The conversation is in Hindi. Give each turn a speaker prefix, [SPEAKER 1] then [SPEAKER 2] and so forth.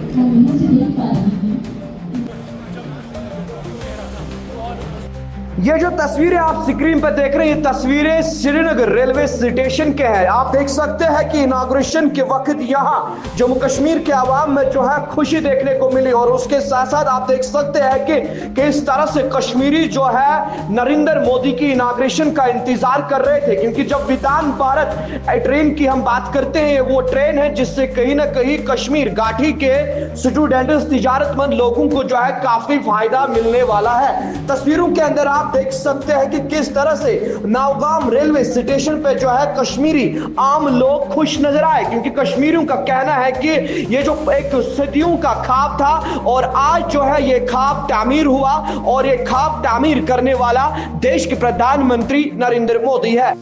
[SPEAKER 1] मैं यहाँ से देख पा रही हूँ।
[SPEAKER 2] ये जो तस्वीरें आप स्क्रीन पर देख रहे हैं, ये तस्वीरें श्रीनगर रेलवे स्टेशन के हैं। आप देख सकते हैं कि इनाग्रेशन के वक्त यहाँ जम्मू कश्मीर के आवाम में जो है खुशी देखने को मिली, और उसके साथ साथ आप देख सकते हैं कि किस तरह से कश्मीरी जो है नरेंद्र मोदी की इनाग्रेशन का इंतजार कर रहे थे। क्योंकि जब विधान भारत ट्रेन की हम बात करते हैं, वो ट्रेन है जिससे कहीं ना कहीं कश्मीर घाटी के स्टूडेंट्स, तिजारतमंद लोगों को जो है काफी फायदा मिलने वाला है। तस्वीरों के अंदर आप देख सकते हैं कि किस तरह से नावगाम रेलवे स्टेशन पे जो है कश्मीरी आम लोग खुश नजर आए, क्योंकि कश्मीरियों का कहना है कि ये जो एक सदियों का ख्वाब था और आज जो है ये ख्वाब तामीर हुआ, और ये ख्वाब तामीर करने वाला देश के प्रधानमंत्री नरेंद्र मोदी है।